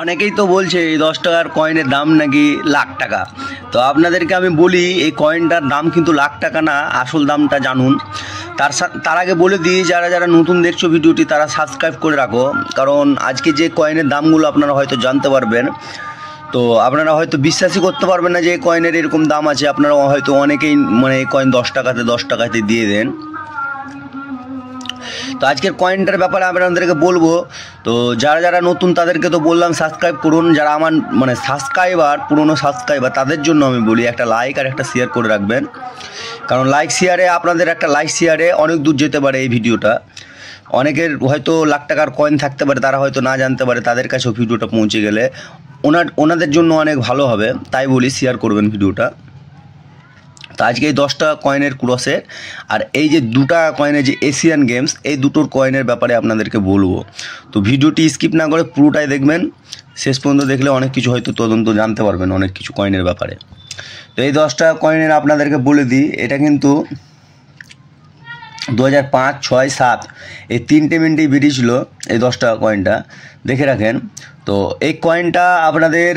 অনেকেই তো বলছে এই 10 টাকার কয়েনের দাম নাকি লাখ টাকা। তো আপনাদেরকে আমি বলি এই কয়েনটার দাম কিন্তু লাখ টাকা না, আসল দামটা জানুন। তার আগে বলে দিই, যারা যারা নতুন দেখছো ভিডিওটি তারা সাবস্ক্রাইব করে রাখো, কারণ আজকে যে কয়েনের দামগুলো আপনারা হয়তো জানতে পারবেন। তো আপনারা হয়তো বিশ্বাসই করতে পারবেন না যে এই কয়েনের এরকম দাম আছে। আপনারা হয়তো অনেকেই এই কয়েন 10 টাকাতে দিয়ে দেন। তো আজকের কয়েনটার ব্যাপারে আপনাদেরকে বলবো। তো যারা যারা নতুন তাদেরকে তো বললাম সাবস্ক্রাইব করুন, যারা আমার সাবস্ক্রাইবার, পুরনো সাবস্ক্রাইবার, তাদের জন্য আমি বলি একটা লাইক আর একটা শেয়ার করে রাখবেন। কারণ আপনাদের একটা লাইক শেয়ারে অনেক দূর যেতে পারে এই ভিডিওটা। অনেকের হয়তো লাখ টাকার কয়েন থাকতে পারে, তারা হয়তো না জানতে পারে, তাদের কাছেও ভিডিওটা পৌঁছে গেলে ওনাদের জন্য অনেক ভালো হবে। তাই বলি শেয়ার করবেন ভিডিওটা। তো আজকে এই 10 টাকা কয়েনের ক্রসের আর এই যে 2 টাকা কয়েনের যে এশিয়ান গেমস, এই দুটোর কয়েনের ব্যাপারে আপনাদেরকে বলবো। তো ভিডিওটি স্কিপ না করে পুরোটাই দেখবেন, শেষ পর্যন্ত দেখলে অনেক কিছু হয়তো তদন্ত জানতে পারবেন অনেক কিছু কয়েনের ব্যাপারে। তো এই 10 টাকা কয়েনের আপনাদেরকে বলে দিই, এটা কিন্তু 2005, 6, 7 এই 3টে মিনিটেই বেরিয়েছিল এই 10 টাকা কয়েনটা, দেখে রাখেন। তো এই কয়েনটা আপনাদের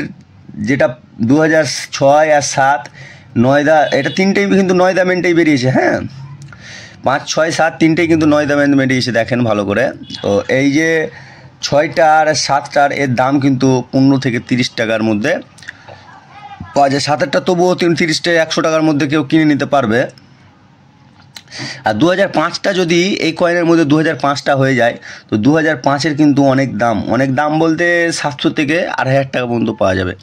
যেটা 2006 আর 7, 9 এটা 3টেই কিন্তু 9 মিনিটেই বেরিয়েছে। হ্যাঁ, 5, 6, 7 3টেই কিন্তু 9 মিনিট বেরিয়েছে, দেখেন ভালো করে। তো এই যে 6টা আর 7টার এর দাম কিন্তু 15 থেকে 30 টাকার মধ্যে পাওয়া যায়। 7এরটা তবুও 30 থেকে 100 টাকার মধ্যে কেউ কিনে নিতে পারবে। আর 2005টা যদি এই কয়েনের মধ্যে 2005টা হয়ে যায়, তো 2005-এর কিন্তু অনেক দাম বলতে 700 থেকে 2,500 টাকা পর্যন্ত পাওয়া যাবে।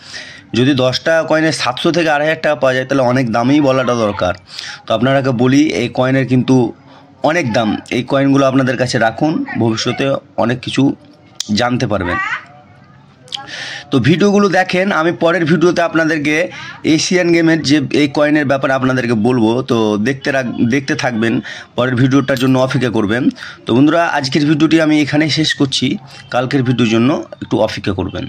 যদি 10 টাকা কয়েনের 700 থেকে 2,500 টাকা পাওয়া যায়, তাহলে অনেক দামেই বলাটা দরকার। তো আপনারাকে বলি এই কয়েনের কিন্তু অনেক দাম। এই কয়েনগুলো আপনাদের কাছে রাখুন, ভবিষ্যতে অনেক কিছু জানতে পারবেন। তো ভিডিওগুলো দেখেন, আমি পরের ভিডিওতে আপনাদেরকে এশিয়ান গেমের যে এই কয়েনের ব্যাপারে আপনাদেরকে বলবো। তো দেখতে থাকবেন, পরের ভিডিওটার জন্য অপেক্ষা করবেন। তো বন্ধুরা, আজকের ভিডিওটি আমি এখানেই শেষ করছি, কালকের ভিডিওর জন্য একটু অপেক্ষা করবেন।